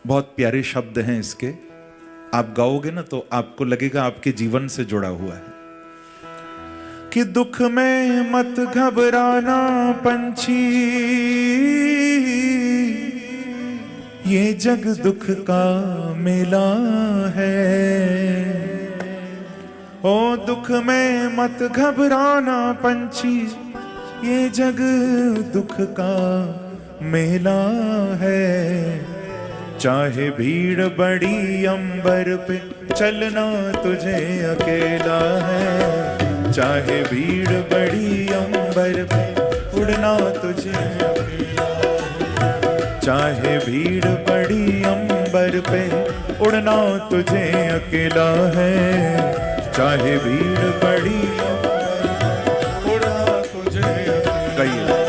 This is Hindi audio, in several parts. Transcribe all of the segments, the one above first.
बहुत प्यारे शब्द हैं इसके। आप गाओगे ना तो आपको लगेगा आपके जीवन से जुड़ा हुआ है। कि दुख में मत घबराना पंछी, ये जग दुख का मेला है। ओ दुख में मत घबराना पंछी, ये जग दुख का मेला है। चाहे भीड़ बड़ी अंबर पे, चलना तुझे अकेला है। चाहे भीड़ बड़ी अंबर पे, उड़ना तुझे अकेला है। चाहे भीड़ बड़ी अंबर पे, उड़ना तुझे अकेला है। चाहे भीड़ बड़ी उड़ना तुझे अकेला।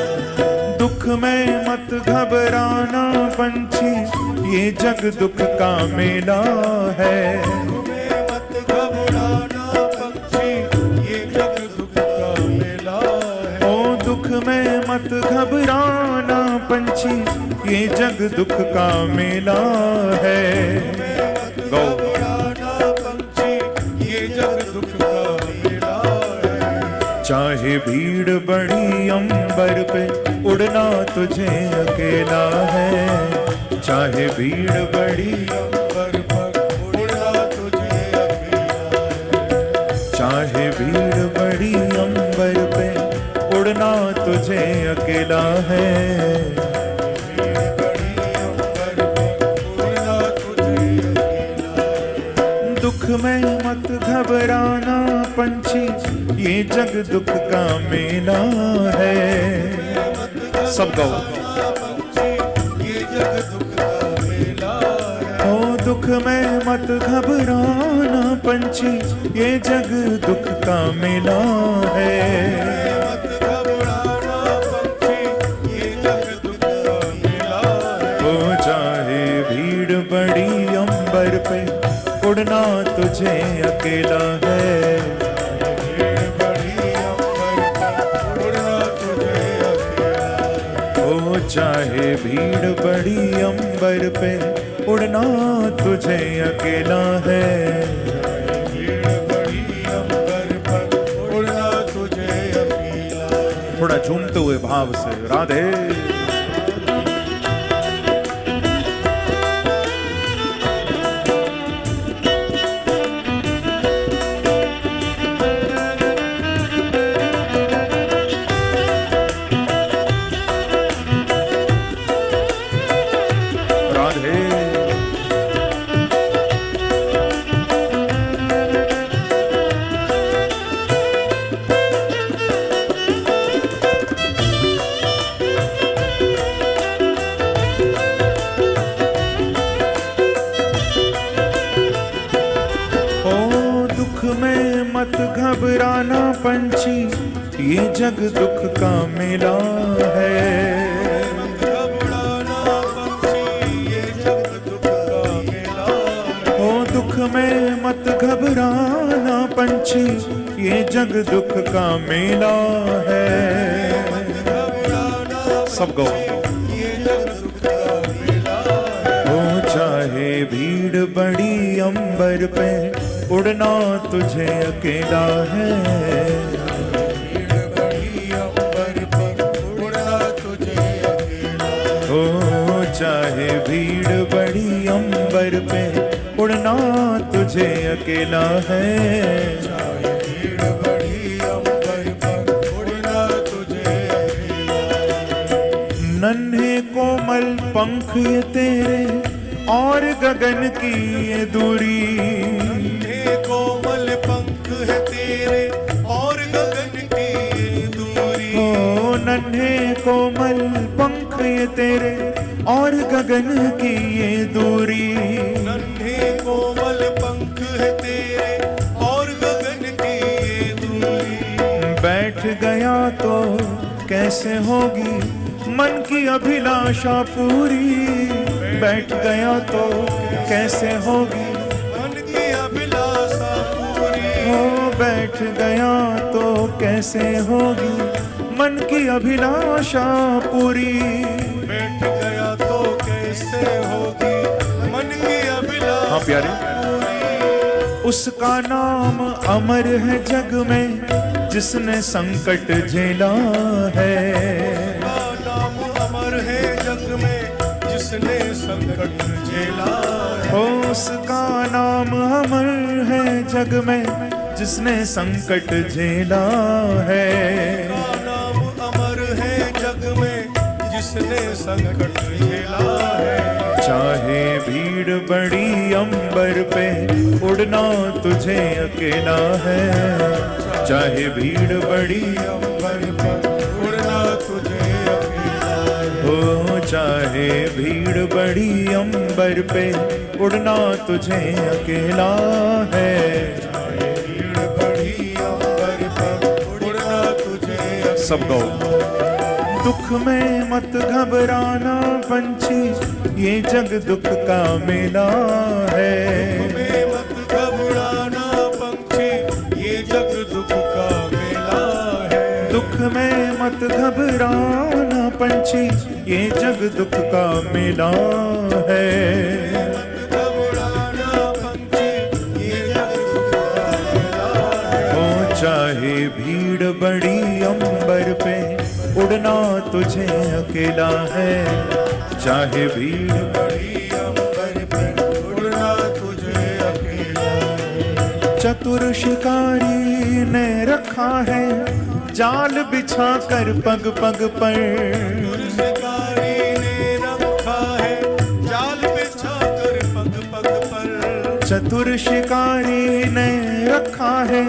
दुख में मत घबराना पंछी, ये जग दुख का मेला है। दुख में मत घबराना पंछी, ये जग दुख का मेला है। ओ दुख में मत घबराना पंछी, ये जग दुख का मेला है। गौ चाहे भीड़ बड़ी अंबर पे, उड़ना तुझे अकेला है। चाहे भीड़ बड़ी अंबर पर, उड़ना तुझे अकेला है। चाहे भीड़ बड़ी अंबर पे, उड़ना तुझे अकेला है। भीड़ बड़ी अंबर पे, उड़ना तुझे अकेला है। दुख में मत घबराना पंछी, ये जग दुख का मेला है। सब गाओ। ये जग दुख का मेला है। ओ दुख में मत घबराना पंछी, ये जग दुख का मेला है। मत घबराना पंछी, ये जग दुख का मेला है। ओ चाहे भीड़ बड़ी अंबर पे, उड़ना तुझे अकेला है। चाहे भीड़ बड़ी अंबर पे, उड़ना तुझे अकेला है। भीड़ बड़ी अंबर पर, उड़ना तुझे अकेला है। थोड़ा झूमते हुए भाव से राधे। मत घबराना पंछी, ये जग दुख का मेला है। मत घबराना पंछी, ये जग दुख का मेला है। ओ दुख में मत घबराना पंछी, ये जग दुख का मेला है। सब गो। ये जग दुख का मेला है। ओ चाहे भीड़ बड़ी अंबर पे, उड़ना तुझे अकेला है। भीड़ बड़ी अंबर पर, उड़ना तुझे अकेला है। ओ चाहे भीड़ बड़ी अंबर पे, उड़ना तुझे अकेला है। चाहे भीड़ बड़ी अंबर पर, उड़ना तुझे अकेला है। नन्हे कोमल पंख ये तेरे, और गगन की ये दूरी। कोमल पंख है तेरे, और गगन की ये दूरी। ओ नन्हे कोमल पंख ये तेरे, और गगन की ये दूरी। नन्हे कोमल पंख है तेरे, और गगन की ये दूरी। बैठ गया तो कैसे होगी मन की अभिलाषा पूरी। बैठ गया तो कैसे होगी मन की अभिलाषा पूरी। हो बैठ गया तो कैसे होगी मन की अभिलाषा पूरी। बैठ गया तो कैसे होगी प्यारे, उसका नाम अमर है जग में जिसने संकट झेला है। उसका नाम अमर है जग में जिसने संकट झेला है। उसका नाम अमर है जग में जिसने संकट झेला है। उसका नाम अमर है जग में जिसने संकट झेला है। चाहे भीड़ बड़ी अंबर पे उड़ना तुझे अकेला है। चाहे भीड़ बड़ी अंबर पर उड़ना तुझे अकेला है। हो, चाहे भीड़ बड़ी अंबर पे उड़ना तुझे अकेला है। चाहे भीड़ बड़ी अंबर पर उड़ना तुझे अकेला। सब गाओ। दुख में मत घबराना पंछी, ये जग दुख का मेला है। में मत घबराना पंछी, ये जग दुख का मेला है। दुख में मत घबराना पंछी, ये जग दुख का मेला है। मत घबराना पंछी, ये जग दुख का मेला है। हो, चाहे भीड़ बड़ी अंबर पे उड़ना तुझे अकेला है। चाहे भीड़ बड़ी अंबर पर उड़ना तुझे अकेला है। चतुर शिकारी ने रखा है जाल बिछा कर पग पग पर। शिकारी ने रखा है जाल बिछा कर पग पग पर। चतुर शिकारी ने रखा है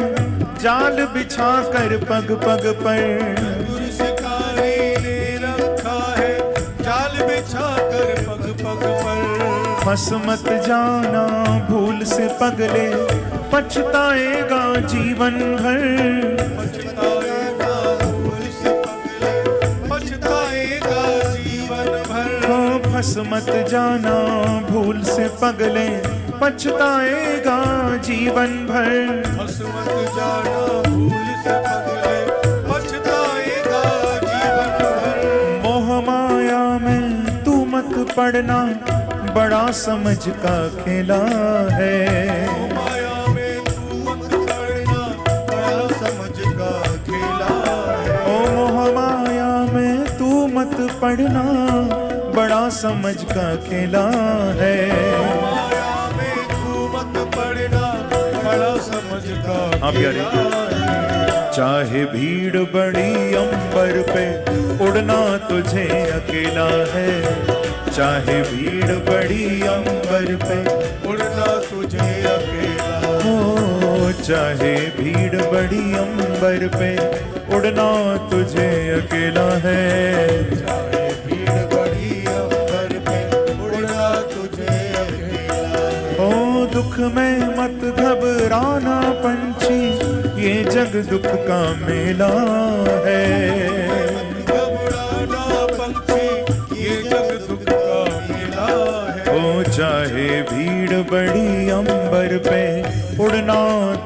जाल बिछा कर पग पग पर। शिकारी ने रखा है जाल बिछा कर पग पग पर। फंस मत जाना भूल से पगले, पछताएगा जीवन भर। पछताएगा भूल से पगले, पछताएगा जीवन भर। हो, फंस मत जाना भूल से पगले, पछताएगा जीवन भर। फंस मत जाना भूल से पगले, पछताएगा जीवन भर। मोह माया में तू मत पड़ना, बड़ा समझ का खेला है। माया में तू मत पड़ना, बड़ा समझ का खेला है। ओ मोह माया में तू मत पड़ना, बड़ा समझ का खेला है। माया में तू मत पड़ना, बड़ा समझ का हाँ प्यारे। खेला है। चाहे भीड़ बड़ी अंबर पे उड़ना तुझे अकेला है। चाहे भीड़ बड़ी अंबर पे उड़ना तुझे अकेला। हो, चाहे भीड़ बड़ी अंबर पे उड़ना तुझे अकेला है। चाहे भीड़ बड़ी अंबर पे उड़ना तुझे अकेला है। ओ, दुख में मत घबराना पंछी, ये जग दुख का मेला है। घबराना पंछी, ये जग दुख का मेला है। ओ, चाहे भीड़ बड़ी अंबर पे उड़ना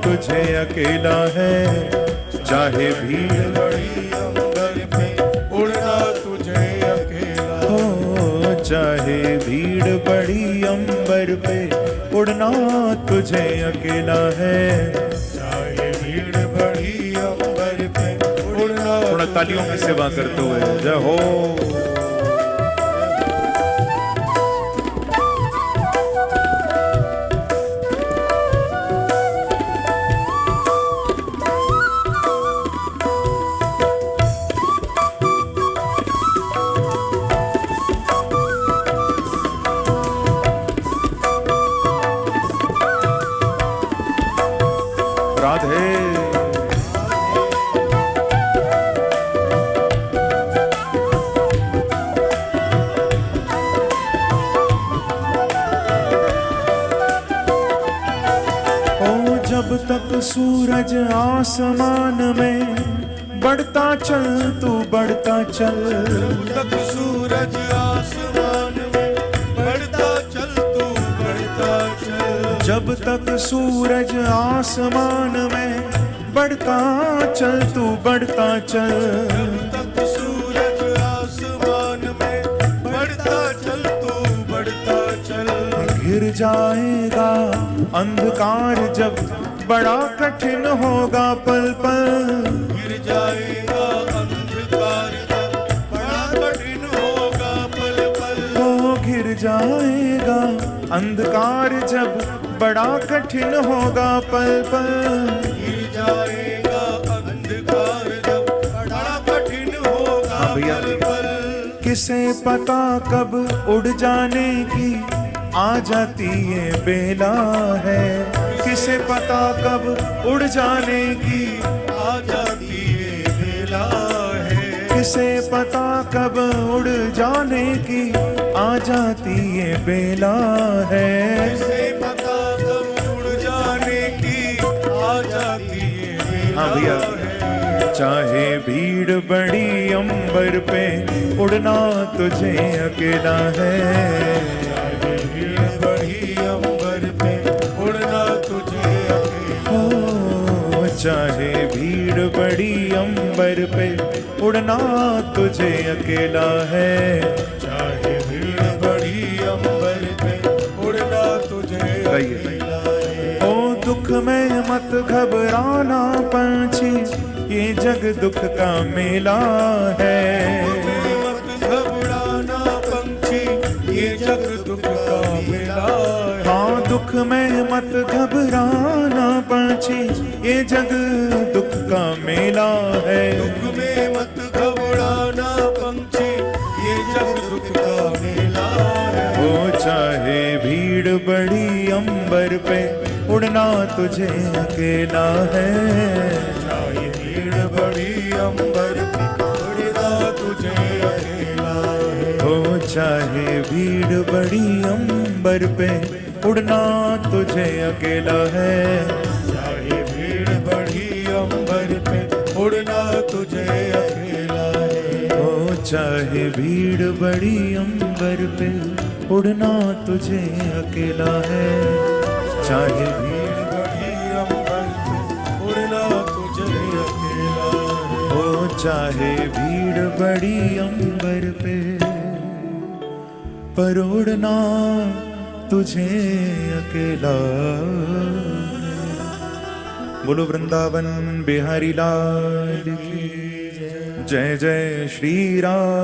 तुझे अकेला है। चाहे भीड़ बड़ी अंबर पे उड़ना तुझे अकेला। हो, चाहे भीड़ बड़ी अंबर पे उड़ना तुझे अकेला है। चाहे भीड़ बड़ी अंबर पे उड़ना। थोड़ा तालियों की सेवा करते हुए जय हो। राधे। जब तक सूरज आसमान में बढ़ता चल, तू बढ़ता चल। तक सूरज आसमान में बढ़ता चल, तू बढ़ता चल। जब तक सूरज आसमान में बढ़ता चल, तू बढ़ता चल। तक सूरज आसमान में बढ़ता चल, तू बढ़ता चल। घिर जाएगा अंधकार जब बड़ा कठिन होगा पल पल। गिर जाएगा अंधकार जब बड़ा कठिन होगा पल पल। ओ घिर जाएगा अंधकार जब बड़ा कठिन होगा पल पल। गिर जाएगा अंधकार जब बड़ा कठिन होगा पल पल। किसे पता कब उड़ जाने की आ जाती ये बेला है। किसे पता कब उड़ जाने की आ जाती ये बेला है। किसे पता कब उड़ जाने की आ जाती ये बेला है। किसे पता कब उड़ जाने की आ जाती ये बेला हाँ भैया। है। चाहे भीड़ बड़ी अंबर पे उड़ना तुझे अकेला है। चाहे भीड़ बड़ी अंबर पे उड़ना तुझे अकेला। ओ चाहे भीड़ बड़ी अंबर पे उड़ना तुझे अकेला है। चाहे भीड़ बड़ी अंबर पे उड़ना तुझे अकेला है। ओ दुख में मत घबराना पंछी ये जग दुख का मेला है। मत घबराना पंछी ये जग दुख का मेला है। हाँ दुख में मत घबराना पंछी ये जग दुख का मेला है। दुख में मत घबराना पंछी ये जग दुख का मेला है। वो चाहे भीड़ बड़ी अंबर पे उड़ना तुझे अकेला है। चाहे भीड़ बड़ी अंबर पे उड़ना तुझे अकेला है। हो चाहे भीड़ बड़ी अंबर पे उड़ना तुझे अकेला है। चाहे भीड़ बड़ी अंबर पे उड़ना तुझे अकेला है। हो चाहे भीड़ बड़ी अंबर पे उड़ना तुझे अकेला है। चाहे भीड़ बड़ी अंबर पे उड़ना तुझे अकेला है। हो चाहे भीड़ बड़ी अंबर पे पर उड़ना तुझे अकेला। बोलो वृंदावन बिहारी लाल की जय। जय जय श्री राम।